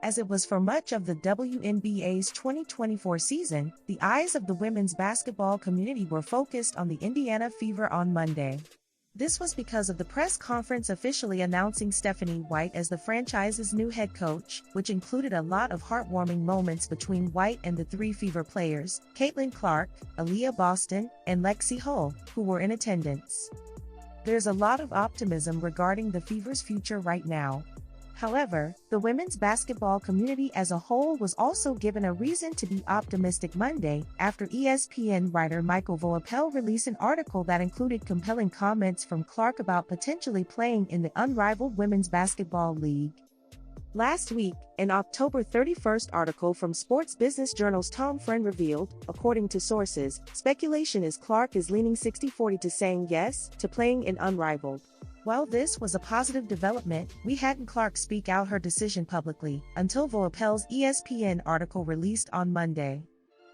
As it was for much of the WNBA's 2024 season, the eyes of the women's basketball community were focused on the Indiana Fever on Monday. This was because of the press conference officially announcing Stephanie White as the franchise's new head coach, which included a lot of heartwarming moments between White and the three Fever players, Caitlin Clark, Aaliyah Boston, and Lexie Hull, who were in attendance. There's a lot of optimism regarding the Fever's future right now. However, the women's basketball community as a whole was also given a reason to be optimistic Monday after ESPN writer Michael Voepel released an article that included compelling comments from Clark about potentially playing in the Unrivaled Women's Basketball League. Last week, an October 31st article from Sports Business Journal's Tom Friend revealed, according to sources, speculation is Clark is leaning 60-40 to saying yes to playing in Unrivaled. While this was a positive development, we hadn't Clark speak out her decision publicly until Voepel's ESPN article released on Monday.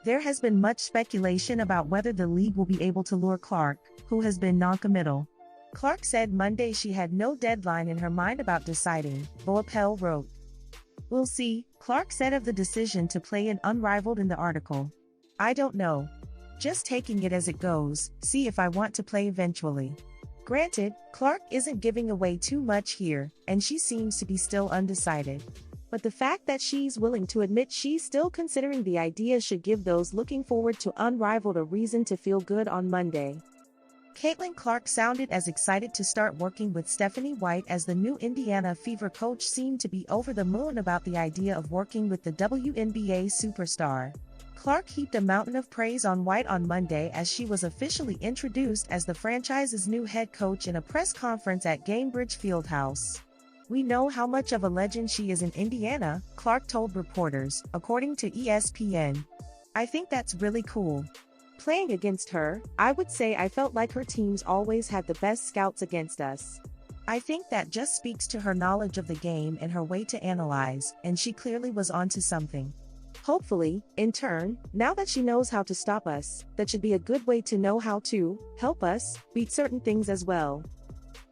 There has been much speculation about whether the league will be able to lure Clark, who has been non-committal. Clark said Monday she had no deadline in her mind about deciding, Voepel wrote. "We'll see," Clark said of the decision to play in Unrivaled in the article. "I don't know. Just taking it as it goes, see if I want to play eventually." Granted, Clark isn't giving away too much here, and she seems to be still undecided. But the fact that she's willing to admit she's still considering the idea should give those looking forward to Unrivaled a reason to feel good on Monday. Caitlin Clark sounded as excited to start working with Stephanie White as the new Indiana Fever coach seemed to be over the moon about the idea of working with the WNBA superstar. Clark heaped a mountain of praise on White on Monday as she was officially introduced as the franchise's new head coach in a press conference at Gainbridge Fieldhouse. "We know how much of a legend she is in Indiana," Clark told reporters, according to ESPN. "I think that's really cool. Playing against her, I would say I felt like her teams always had the best scouts against us. I think that just speaks to her knowledge of the game and her way to analyze, and she clearly was onto something. Hopefully, in turn, now that she knows how to stop us, that should be a good way to know how to help us beat certain things as well."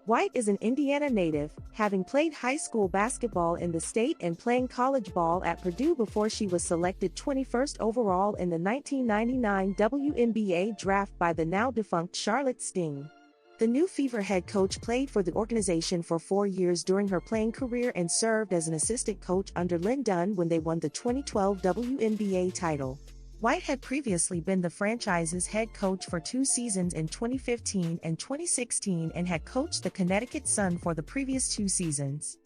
White is an Indiana native, having played high school basketball in the state and playing college ball at Purdue before she was selected 21st overall in the 1999 WNBA draft by the now-defunct Charlotte Sting. The new Fever head coach played for the organization for 4 years during her playing career and served as an assistant coach under Lynn Dunn when they won the 2012 WNBA title. White had previously been the franchise's head coach for 2 seasons in 2015 and 2016 and had coached the Connecticut Sun for the previous 2 seasons.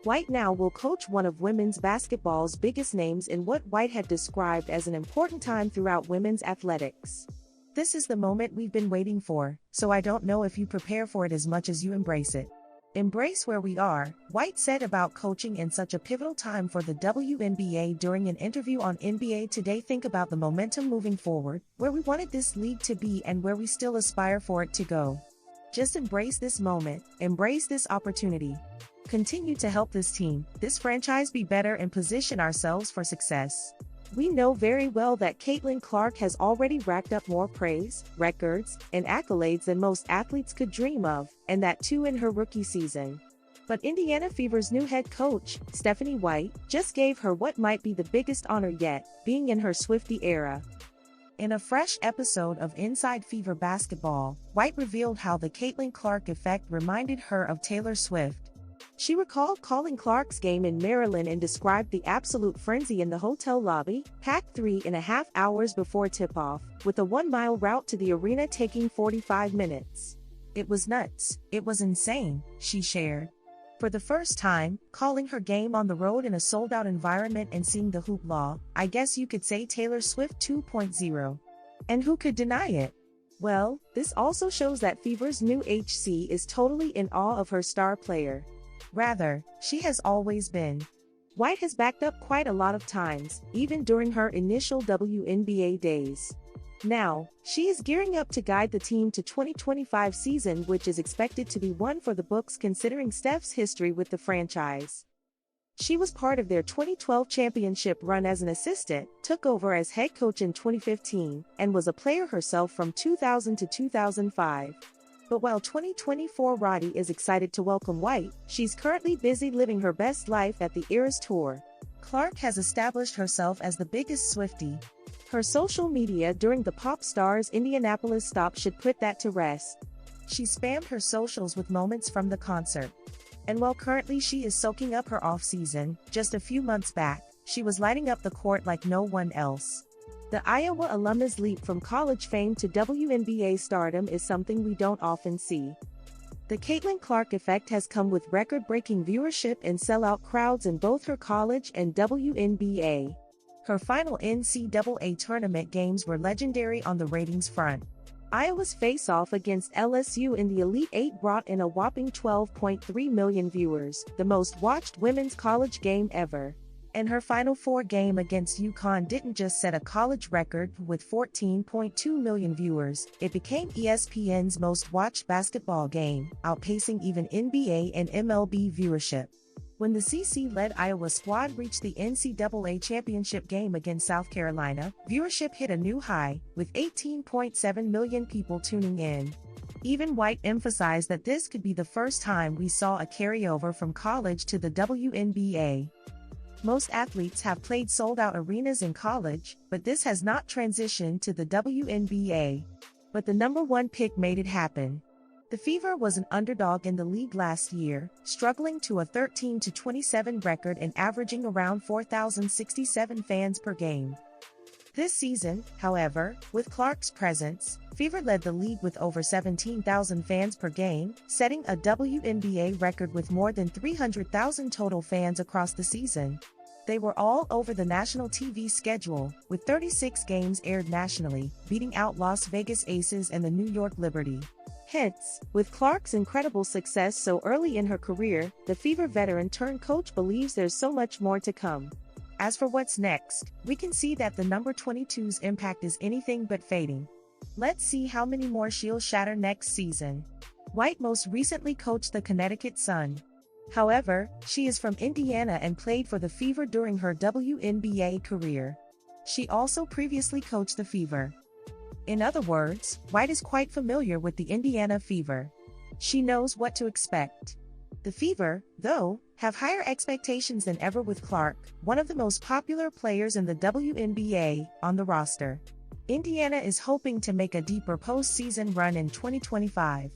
White now will coach one of women's basketball's biggest names in what White had described as an important time throughout women's athletics. "This is the moment we've been waiting for, so I don't know if you prepare for it as much as you embrace it. Embrace where we are," White said about coaching in such a pivotal time for the WNBA during an interview on NBA Today. "Think about the momentum moving forward, where we wanted this league to be and where we still aspire for it to go. Just embrace this moment, embrace this opportunity. Continue to help this team, this franchise be better and position ourselves for success. We know very well that Caitlin Clark has already racked up more praise, records, and accolades than most athletes could dream of, and that too in her rookie season. But Indiana Fever's new head coach, Stephanie White, just gave her what might be the biggest honor yet, being in her Swiftie era." In a fresh episode of Inside Fever Basketball, White revealed how the Caitlin Clark effect reminded her of Taylor Swift. She recalled calling Clark's game in Maryland and described the absolute frenzy in the hotel lobby, packed 3.5 hours before tip-off, with a 1-mile route to the arena taking 45 minutes. "It was nuts, it was insane," she shared. For the first time, calling her game on the road in a sold-out environment and seeing the hoopla, I guess you could say Taylor Swift 2.0. And who could deny it? Well, this also shows that Fever's new HC is totally in awe of her star player. Rather, she has always been. White has backed up quite a lot of times, even during her initial WNBA days. Now, she is gearing up to guide the team to 2025 season, which is expected to be one for the books considering Steph's history with the franchise. She was part of their 2012 championship run as an assistant, took over as head coach in 2015, and was a player herself from 2000 to 2005. But while 2024 Roddy is excited to welcome White, she's currently busy living her best life at the Eras Tour. Clark has established herself as the biggest Swiftie. Her social media during the pop star's Indianapolis stop should put that to rest. She spammed her socials with moments from the concert. And while currently she is soaking up her off-season, just a few months back, she was lighting up the court like no one else. The Iowa alumna's leap from college fame to WNBA stardom is something we don't often see. The Caitlin Clark effect has come with record-breaking viewership and sellout crowds in both her college and WNBA. Her final NCAA tournament games were legendary on the ratings front. Iowa's face-off against LSU in the Elite Eight brought in a whopping 12.3 million viewers, the most watched women's college game ever. And her Final Four game against UConn didn't just set a college record with 14.2 million viewers, it became ESPN's most watched basketball game, outpacing even NBA and MLB viewership. When the CC-led Iowa squad reached the NCAA championship game against South Carolina, viewership hit a new high, with 18.7 million people tuning in. Even White emphasized that this could be the first time we saw a carryover from college to the WNBA. Most athletes have played sold-out arenas in college, but this has not transitioned to the WNBA. But the number one pick made it happen. The Fever was an underdog in the league last year, struggling to a 13-27 record and averaging around 4,067 fans per game. This season, however, with Clark's presence, Fever led the league with over 17,000 fans per game, setting a WNBA record with more than 300,000 total fans across the season. They were all over the national TV schedule, with 36 games aired nationally, beating out Las Vegas Aces and the New York Liberty. Hence, with Clark's incredible success so early in her career, the Fever veteran-turned-coach believes there's so much more to come. As for what's next, we can see that the number 22's impact is anything but fading. Let's see how many more she'll shatter next season. White most recently coached the Connecticut Sun. However, she is from Indiana and played for the Fever during her WNBA career. She also previously coached the Fever. In other words, White is quite familiar with the Indiana Fever. She knows what to expect. The Fever, though, have higher expectations than ever with Clark, one of the most popular players in the WNBA, on the roster. Indiana is hoping to make a deeper postseason run in 2025.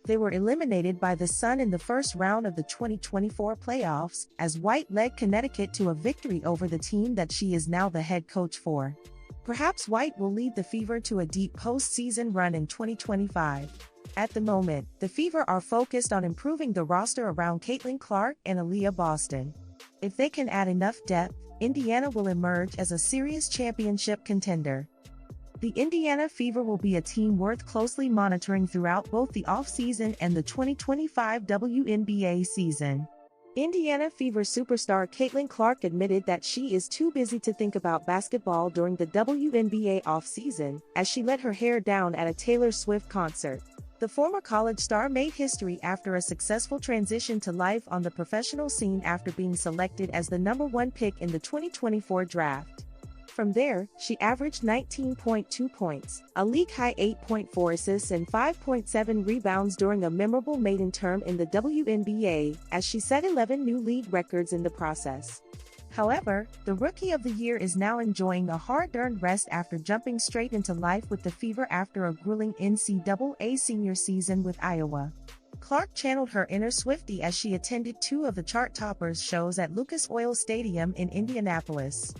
They were eliminated by the Sun in the first round of the 2024 playoffs, as White led Connecticut to a victory over the team that she is now the head coach for. Perhaps White will lead the Fever to a deep postseason run in 2025. At the moment, the Fever are focused on improving the roster around Caitlin Clark and Aaliyah Boston. If they can add enough depth, Indiana will emerge as a serious championship contender. The Indiana Fever will be a team worth closely monitoring throughout both the offseason and the 2025 WNBA season. Indiana Fever superstar Caitlin Clark admitted that she is too busy to think about basketball during the WNBA offseason, as she let her hair down at a Taylor Swift concert. The former college star made history after a successful transition to life on the professional scene after being selected as the number one pick in the 2024 draft. From there, she averaged 19.2 points, a league-high 8.4 assists and 5.7 rebounds during a memorable maiden term in the WNBA, as she set 11 new league records in the process. However, the Rookie of the Year is now enjoying a hard-earned rest after jumping straight into life with the Fever after a grueling NCAA senior season with Iowa. Clark channeled her inner Swiftie as she attended two of the chart toppers shows at Lucas Oil Stadium in Indianapolis.